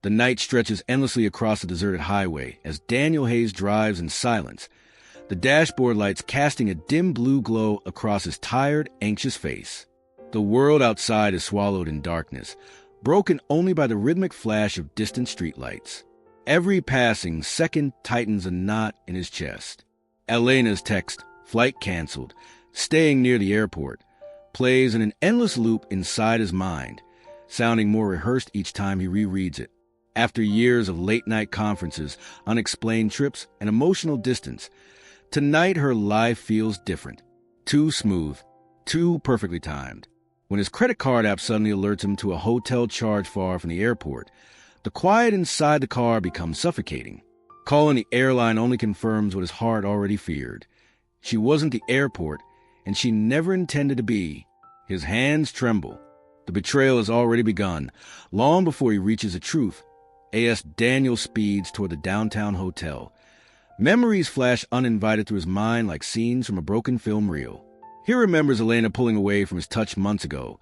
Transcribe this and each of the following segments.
The night stretches endlessly across the deserted highway as Daniel Hayes drives in silence, the dashboard lights casting a dim blue glow across his tired, anxious face. The world outside is swallowed in darkness, broken only by the rhythmic flash of distant streetlights. Every passing second tightens a knot in his chest. Elena's text, "Flight canceled," staying near the airport, plays in an endless loop inside his mind, sounding more rehearsed each time he rereads it. After years of late-night conferences, unexplained trips, and emotional distance, tonight her life feels different. Too smooth, too perfectly timed. When his credit card app suddenly alerts him to a hotel charge far from the airport, the quiet inside the car becomes suffocating. Calling the airline only confirms what his heart already feared. She wasn't the airport, and she never intended to be. His hands tremble. The betrayal has already begun, long before he reaches the truth. A.S. Daniel speeds toward the downtown hotel. Memories flash uninvited through his mind like scenes from a broken film reel. He remembers Elena pulling away from his touch months ago,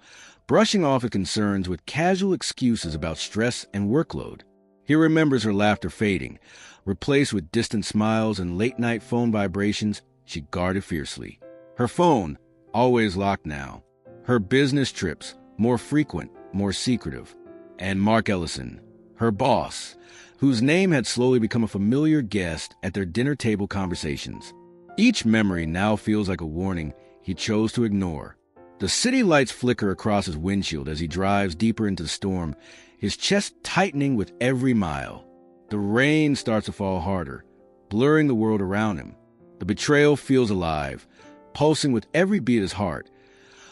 brushing off his concerns with casual excuses about stress and workload. He remembers her laughter fading, replaced with distant smiles and late-night phone vibrations she guarded fiercely. Her phone, always locked now. Her business trips, more frequent, more secretive. And Mark Ellison, her boss, whose name had slowly become a familiar guest at their dinner table conversations. Each memory now feels like a warning he chose to ignore. The city lights flicker across his windshield as he drives deeper into the storm, his chest tightening with every mile. The rain starts to fall harder, blurring the world around him. The betrayal feels alive, pulsing with every beat of his heart.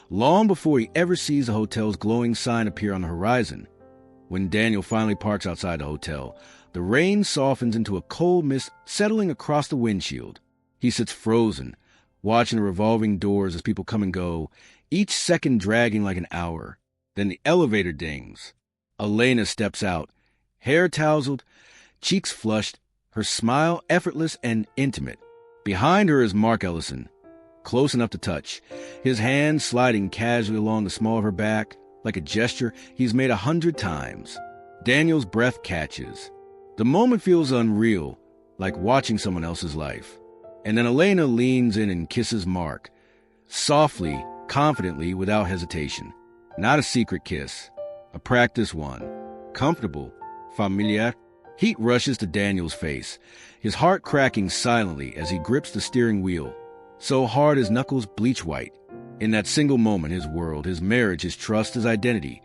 Long before he ever sees the hotel's glowing sign appear on the horizon, when Daniel finally parks outside the hotel, the rain softens into a cold mist settling across the windshield. He sits frozen, watching the revolving doors as people come and go, each second dragging like an hour. Then the elevator dings. Elena steps out, hair tousled, cheeks flushed, her smile effortless and intimate. Behind her is Mark Ellison, close enough to touch, his hand sliding casually along the small of her back, like a gesture he's made 100 times. Daniel's breath catches. The moment feels unreal, like watching someone else's life. And then Elena leans in and kisses Mark, softly, confidently, without hesitation. Not a secret kiss, a practice one. Comfortable, familiar. Heat rushes to Daniel's face, his heart cracking silently as he grips the steering wheel, so hard his knuckles bleach white. In that single moment, his world, his marriage, his trust, his identity,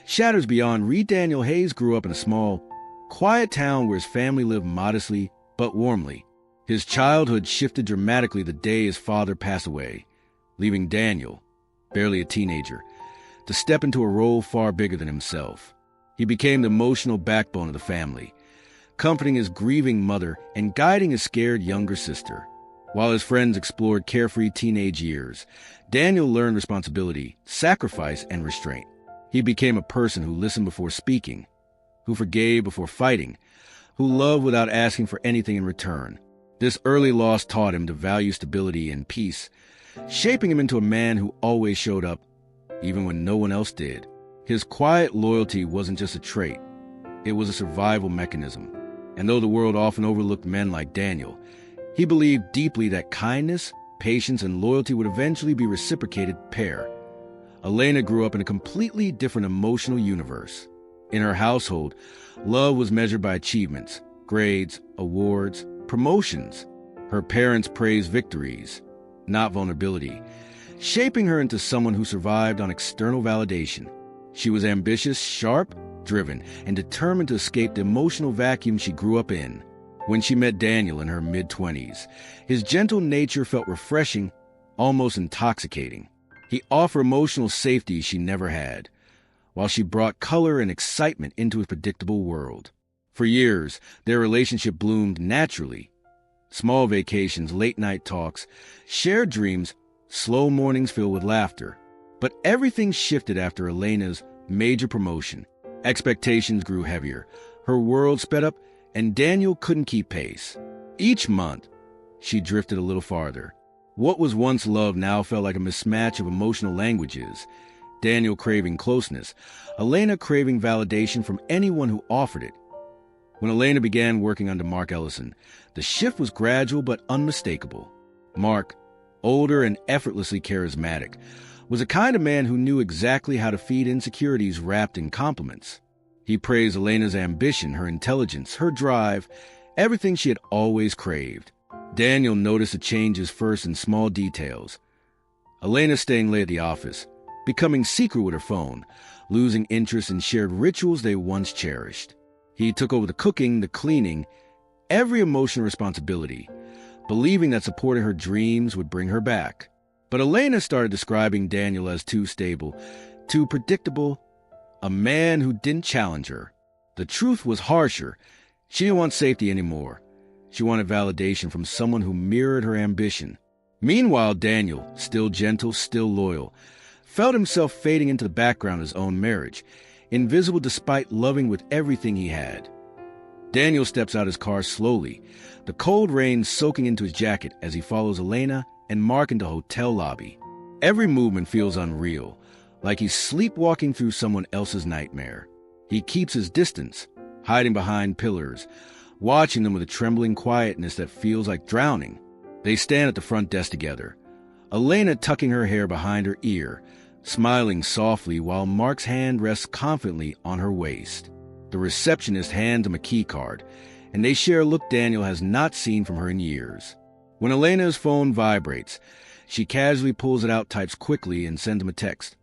shatters beyond. Daniel Hayes grew up in a small, quiet town where his family lived modestly but warmly. His childhood shifted dramatically the day his father passed away, leaving Daniel, barely a teenager, to step into a role far bigger than himself. He became the emotional backbone of the family, comforting his grieving mother and guiding his scared younger sister. While his friends explored carefree teenage years, Daniel learned responsibility, sacrifice, and restraint. He became a person who listened before speaking, who forgave before fighting, who loved without asking for anything in return. This early loss taught him to value stability and peace, shaping him into a man who always showed up, even when no one else did. His quiet loyalty wasn't just a trait, it was a survival mechanism. And though the world often overlooked men like Daniel, he believed deeply that kindness, patience, and loyalty would eventually be reciprocated pair. Elena grew up in a completely different emotional universe. In her household, love was measured by achievements, grades, awards, promotions. Her parents praised victories, not vulnerability, shaping her into someone who survived on external validation. She was ambitious, sharp, driven, and determined to escape the emotional vacuum she grew up in. When she met Daniel in her mid-20s, his gentle nature felt refreshing, almost intoxicating. He offered emotional safety she never had, while she brought color and excitement into his predictable world. For years, their relationship bloomed naturally. Small vacations, late-night talks, shared dreams, slow mornings filled with laughter. But everything shifted after Elena's major promotion. Expectations grew heavier, her world sped up, and Daniel couldn't keep pace. Each month, she drifted a little farther. What was once love now felt like a mismatch of emotional languages. Daniel craving closeness, Elena craving validation from anyone who offered it. When Elena began working under Mark Ellison, the shift was gradual but unmistakable. Mark, older and effortlessly charismatic, was a kind of man who knew exactly how to feed insecurities wrapped in compliments. He praised Elena's ambition, her intelligence, her drive, everything she had always craved. Daniel noticed the changes first in small details. Elena staying late at the office, becoming secret with her phone, losing interest in shared rituals they once cherished. He took over the cooking, the cleaning, every emotional responsibility, believing that supporting her dreams would bring her back. But Elena started describing Daniel as too stable, too predictable, a man who didn't challenge her. The truth was harsher. She didn't want safety anymore. She wanted validation from someone who mirrored her ambition. Meanwhile, Daniel, still gentle, still loyal, felt himself fading into the background of his own marriage, invisible despite loving with everything he had. Daniel steps out his car slowly, the cold rain soaking into his jacket as he follows Elena and Mark into the hotel lobby. Every movement feels unreal, like he's sleepwalking through someone else's nightmare. He keeps his distance, hiding behind pillars, watching them with a trembling quietness that feels like drowning. They stand at the front desk together, Elena tucking her hair behind her ear, smiling softly while Mark's hand rests confidently on her waist. The receptionist hands him a key card, and they share a look Daniel has not seen from her in years. When Elena's phone vibrates, she casually pulls it out, types quickly, and sends him a text.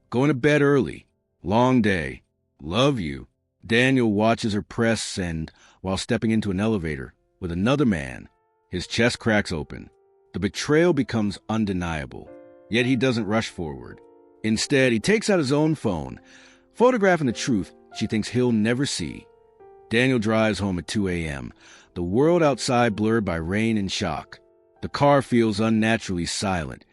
Going to bed early. Long day. Love you. Daniel watches her press send while stepping into an elevator with another man. His chest cracks open. The betrayal becomes undeniable, yet he doesn't rush forward. Instead, he takes out his own phone, photographing the truth she thinks he'll never see. Daniel drives home at 2 a.m., the world outside blurred by rain and shock. The car feels unnaturally silent,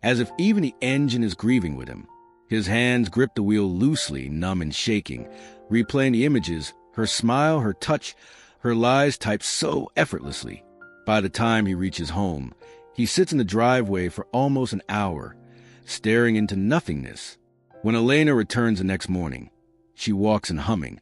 as if even the engine is grieving with him. His hands grip the wheel loosely, numb and shaking, replaying the images, her smile, her touch, her lies typed so effortlessly. By the time he reaches home, he sits in the driveway for almost an hour, staring into nothingness. When Elena returns the next morning, she walks in humming,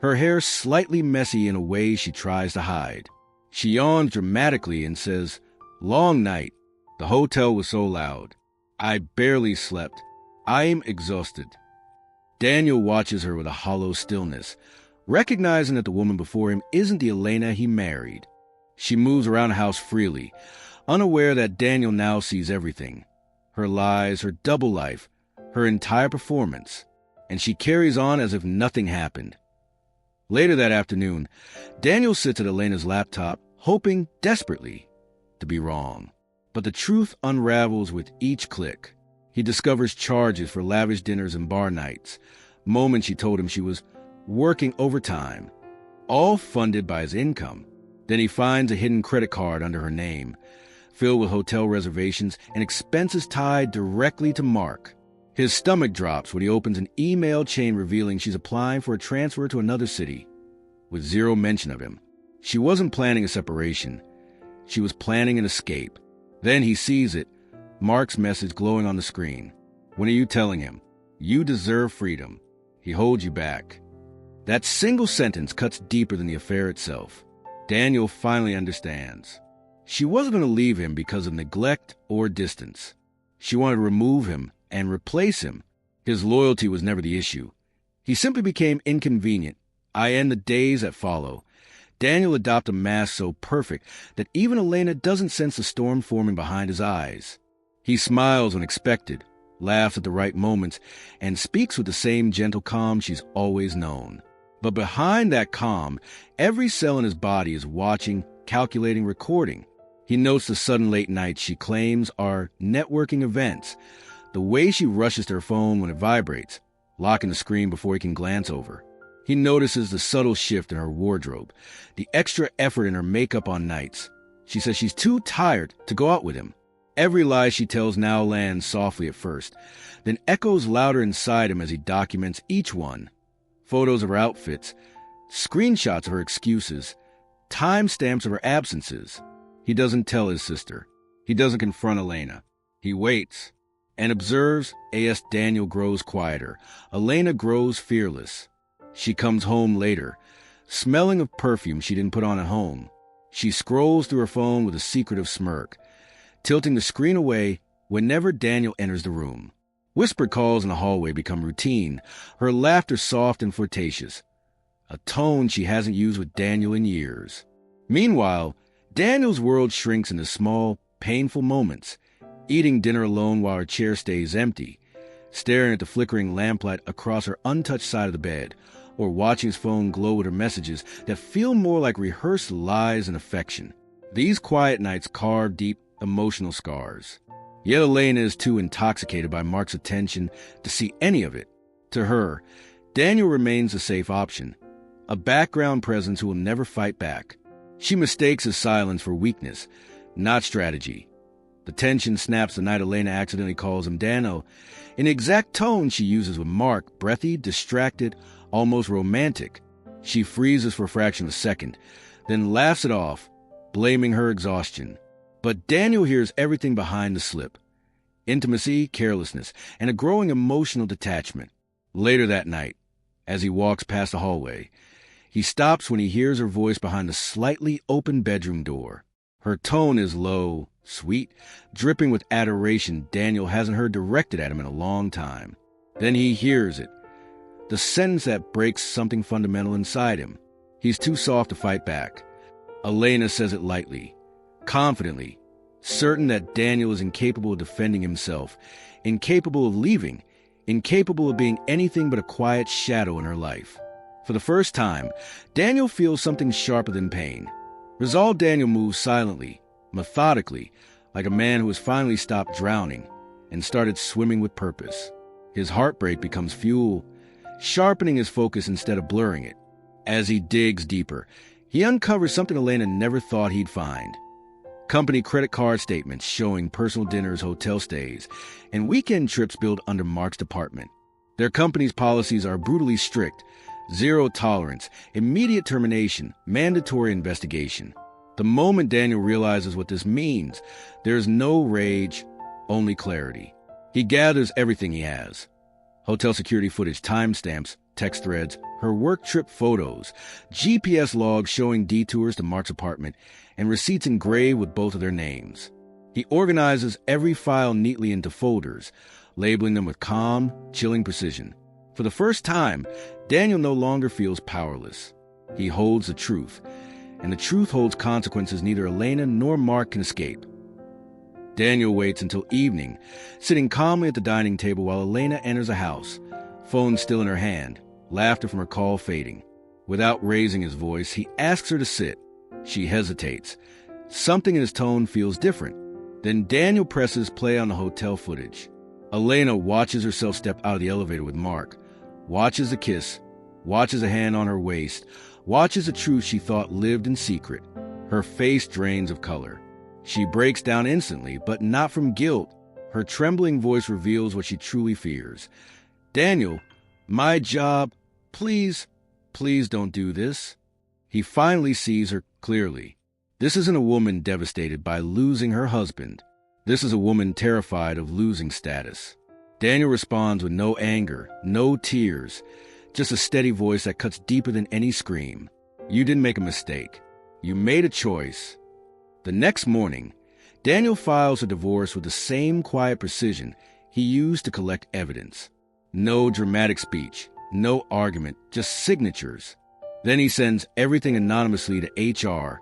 her hair slightly messy in a way she tries to hide. She yawns dramatically and says, "Long night. The hotel was so loud. I barely slept. I'm exhausted." Daniel watches her with a hollow stillness, recognizing that the woman before him isn't the Elena he married. She moves around the house freely, unaware that Daniel now sees everything. Her lies, her double life, her entire performance. And she carries on as if nothing happened. Later that afternoon, Daniel sits at Elena's laptop, hoping desperately to be wrong. But the truth unravels with each click. He discovers charges for lavish dinners and bar nights, moments she told him she was working overtime, all funded by his income. Then he finds a hidden credit card under her name, filled with hotel reservations and expenses tied directly to Mark. His stomach drops when he opens an email chain revealing she's applying for a transfer to another city, with zero mention of him. She wasn't planning a separation. She was planning an escape. Then he sees it, Mark's message glowing on the screen. When are you telling him? You deserve freedom. He holds you back. That single sentence cuts deeper than the affair itself. Daniel finally understands. She wasn't going to leave him because of neglect or distance. She wanted to remove him and replace him. His loyalty was never the issue. He simply became inconvenient. I end the days that follow. Daniel adopted a mask so perfect that even Elena doesn't sense the storm forming behind his eyes. He smiles when expected, laughs at the right moments, and speaks with the same gentle calm she's always known. But behind that calm, every cell in his body is watching, calculating, recording. He notes the sudden late nights she claims are networking events, the way she rushes to her phone when it vibrates, locking the screen before he can glance over. He notices the subtle shift in her wardrobe, the extra effort in her makeup on nights. She says she's too tired to go out with him. Every lie she tells now lands softly at first, then echoes louder inside him as he documents each one. Photos of her outfits, screenshots of her excuses, timestamps of her absences. He doesn't tell his sister. He doesn't confront Elena. He waits and observes as Daniel grows quieter. Elena grows fearless. She comes home later, smelling of perfume she didn't put on at home. She scrolls through her phone with a secretive smirk, tilting the screen away whenever Daniel enters the room. Whispered calls in the hallway become routine, her laughter soft and flirtatious, a tone she hasn't used with Daniel in years. Meanwhile, Daniel's world shrinks into small, painful moments, eating dinner alone while her chair stays empty, staring at the flickering lamplight across her untouched side of the bed, or watching his phone glow with her messages that feel more like rehearsed lies and affection. These quiet nights carve deep emotional scars. Yet Elena is too intoxicated by Mark's attention to see any of it. To her, Daniel remains a safe option, a background presence who will never fight back. She mistakes his silence for weakness, not strategy. The tension snaps the night Elena accidentally calls him Dano, in the exact tone she uses with Mark, breathy, distracted, almost romantic. She freezes for a fraction of a second, then laughs it off, blaming her exhaustion. But Daniel hears everything behind the slip. Intimacy, carelessness, and a growing emotional detachment. Later that night, as he walks past the hallway, he stops when he hears her voice behind the slightly open bedroom door. Her tone is low, sweet, dripping with adoration Daniel hasn't heard directed at him in a long time. Then he hears it, the sentence that breaks something fundamental inside him. He's too soft to fight back. Elena says it lightly, confidently, certain that Daniel is incapable of defending himself, incapable of leaving, incapable of being anything but a quiet shadow in her life. For the first time, Daniel feels something sharper than pain. Resolved Daniel moves silently, methodically, like a man who has finally stopped drowning and started swimming with purpose. His heartbreak becomes fuel, sharpening his focus instead of blurring it. As he digs deeper, he uncovers something Elena never thought he'd find. Company credit card statements showing personal dinners, hotel stays, and weekend trips billed under Mark's department. Their company's policies are brutally strict: zero tolerance, immediate termination, mandatory investigation. The moment Daniel realizes what this means, there's no rage, only clarity. He gathers everything he has: hotel security footage, timestamps, text threads, her work trip photos, GPS logs showing detours to Mark's apartment, and receipts engraved with both of their names. He organizes every file neatly into folders, labeling them with calm, chilling precision. For the first time, Daniel no longer feels powerless. He holds the truth, and the truth holds consequences neither Elena nor Mark can escape. Daniel waits until evening, sitting calmly at the dining table while Elena enters the house, phone still in her hand, laughter from her call fading. Without raising his voice, he asks her to sit. She hesitates. Something in his tone feels different. Then Daniel presses play on the hotel footage. Elena watches herself step out of the elevator with Mark, watches the kiss, watches a hand on her waist, watches the truth she thought lived in secret. Her face drains of color. She breaks down instantly, but not from guilt. Her trembling voice reveals what she truly fears. Daniel, my job, please don't do this. He finally sees her clearly. This isn't a woman devastated by losing her husband. This is a woman terrified of losing status. Daniel responds with no anger, no tears, just a steady voice that cuts deeper than any scream. You didn't make a mistake. You made a choice. The next morning, Daniel files a divorce with the same quiet precision he used to collect evidence. No dramatic speech, no argument, just signatures. Then he sends everything anonymously to HR: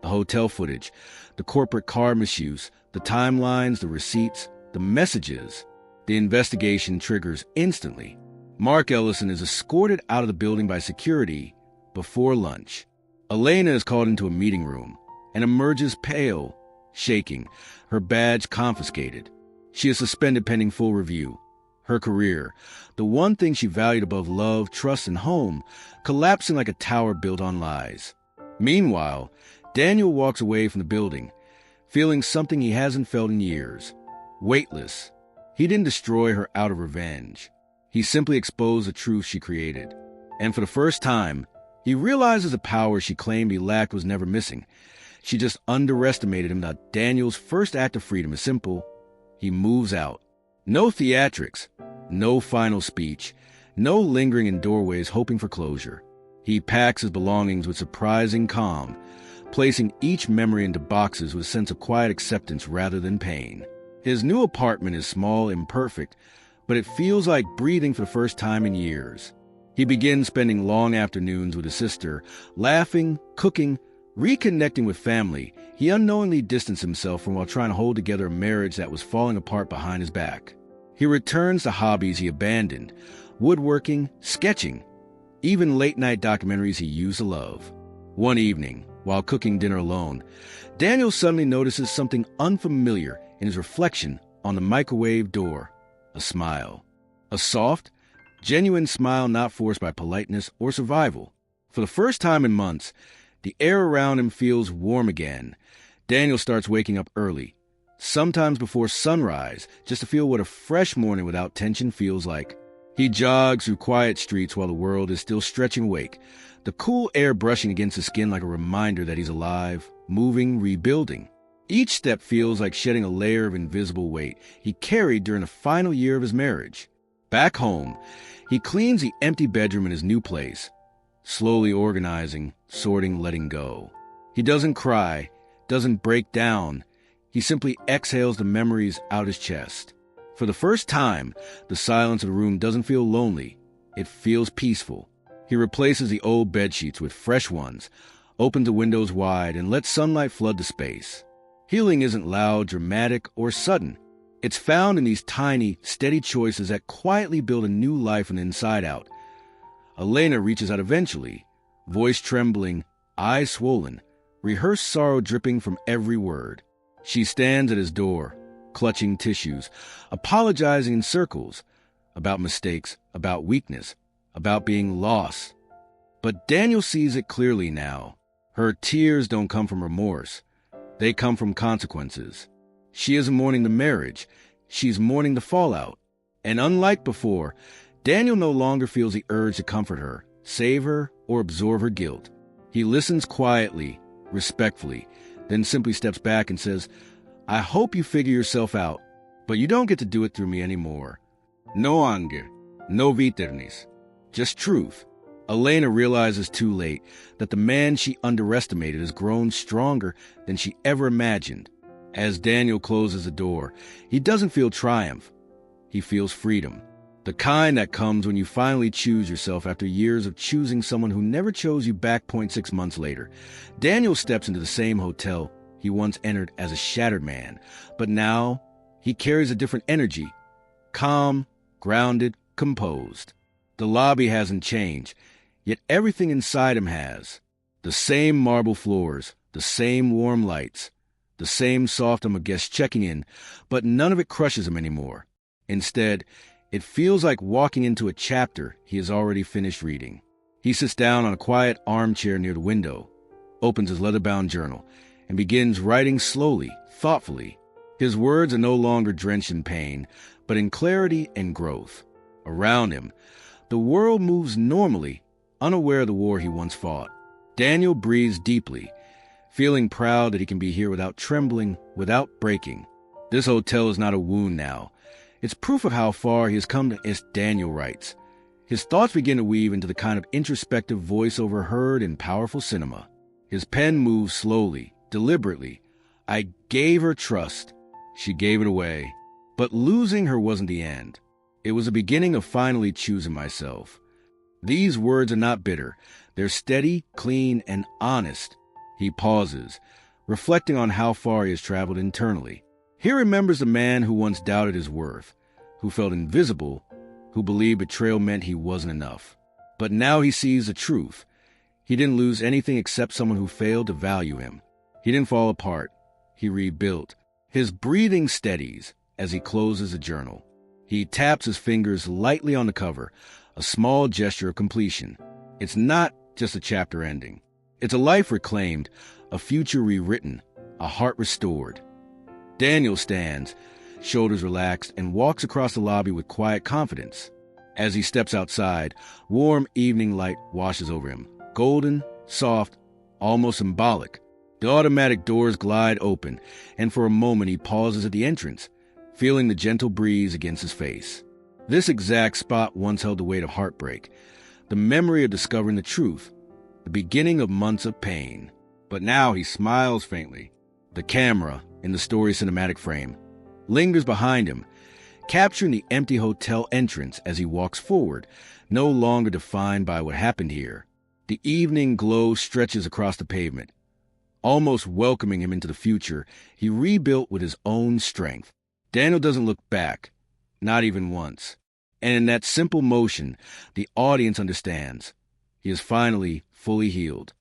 the hotel footage, the corporate card misuse, the timelines, the receipts, the messages. The investigation triggers instantly. Mark Ellison is escorted out of the building by security before lunch. Elena is called into a meeting room and emerges pale, shaking, her badge confiscated. She is suspended pending full review. Her career, the one thing she valued above love, trust, and home, collapsing like a tower built on lies. Meanwhile, Daniel walks away from the building, feeling something he hasn't felt in years: weightless. He didn't destroy her out of revenge. He simply exposed the truth she created. And for the first time, he realizes the power she claimed he lacked was never missing. She just underestimated him. That Daniel's first act of freedom is simple: he moves out. No theatrics, no final speech, no lingering in doorways hoping for closure. He packs his belongings with surprising calm, placing each memory into boxes with a sense of quiet acceptance rather than pain. His new apartment is small and imperfect, but it feels like breathing for the first time in years. He begins spending long afternoons with his sister, laughing, cooking, reconnecting with family. He unknowingly distanced himself from while trying to hold together a marriage that was falling apart behind his back. He returns to hobbies he abandoned, woodworking, sketching, even late-night documentaries he used to love. One evening, while cooking dinner alone, Daniel suddenly notices something unfamiliar in his reflection on the microwave door. A smile. A soft, genuine smile not forced by politeness or survival. For the first time in months, the air around him feels warm again. Daniel starts waking up early, sometimes before sunrise, just to feel what a fresh morning without tension feels like. He jogs through quiet streets while the world is still stretching awake, the cool air brushing against his skin like a reminder that he's alive, moving, rebuilding. Each step feels like shedding a layer of invisible weight he carried during the final year of his marriage. Back home, he cleans the empty bedroom in his new place, slowly organizing, sorting, letting go. He doesn't cry, doesn't break down. He simply exhales the memories out his chest. For the first time, the silence of the room doesn't feel lonely. It feels peaceful. He replaces the old bedsheets with fresh ones, opens the windows wide, and lets sunlight flood the space. Healing isn't loud, dramatic, or sudden. It's found in these tiny, steady choices that quietly build a new life from the inside out. Elena reaches out eventually, voice trembling, eyes swollen, rehearsed sorrow dripping from every word. She stands at his door, clutching tissues, apologizing in circles, about mistakes, about weakness, about being lost. But Daniel sees it clearly now. Her tears don't come from remorse. They come from consequences. She isn't mourning the marriage. She's mourning the fallout. And unlike before, Daniel no longer feels the urge to comfort her, save her, or absorb her guilt. He listens quietly, respectfully, then simply steps back and says, "I hope you figure yourself out, but you don't get to do it through me anymore. No anger, no bitterness, just truth." Elena realizes too late that the man she underestimated has grown stronger than she ever imagined. As Daniel closes the door, he doesn't feel triumph. He feels freedom. The kind that comes when you finally choose yourself after years of choosing someone who never chose you back 0.6 months later. Daniel steps into the same hotel he once entered as a shattered man, but now he carries a different energy. Calm, grounded, composed. The lobby hasn't changed, yet everything inside him has. The same marble floors, the same warm lights, the same soft hum of guests checking in, but none of it crushes him anymore. Instead, it feels like walking into a chapter he has already finished reading. He sits down on a quiet armchair near the window, opens his leather-bound journal, and begins writing slowly, thoughtfully. His words are no longer drenched in pain, but in clarity and growth. Around him, the world moves normally, unaware of the war he once fought. Daniel breathes deeply, feeling proud that he can be here without trembling, without breaking. This hotel is not a wound now. It's proof of how far he has come, as Daniel writes. His thoughts begin to weave into the kind of introspective voiceover heard in powerful cinema. His pen moves slowly, deliberately. I gave her trust. She gave it away. But losing her wasn't the end. It was the beginning of finally choosing myself. These words are not bitter. They're steady, clean, and honest. He pauses, reflecting on how far he has traveled internally. He remembers the man who once doubted his worth, who felt invisible, who believed betrayal meant he wasn't enough. But now he sees the truth. He didn't lose anything except someone who failed to value him. He didn't fall apart. He rebuilt. His breathing steadies as he closes the journal. He taps his fingers lightly on the cover, a small gesture of completion. It's not just a chapter ending. It's a life reclaimed, a future rewritten, a heart restored. Daniel stands, shoulders relaxed, and walks across the lobby with quiet confidence. As he steps outside, warm evening light washes over him, golden, soft, almost symbolic. The automatic doors glide open, and for a moment he pauses at the entrance, feeling the gentle breeze against his face. This exact spot once held the weight of heartbreak, the memory of discovering the truth, the beginning of months of pain. But now he smiles faintly. The camera, in the story's cinematic frame, lingers behind him, capturing the empty hotel entrance as he walks forward, no longer defined by what happened here. The evening glow stretches across the pavement, almost welcoming him into the future he rebuilt with his own strength. Daniel doesn't look back, not even once. And in that simple motion, the audience understands. He is finally fully healed.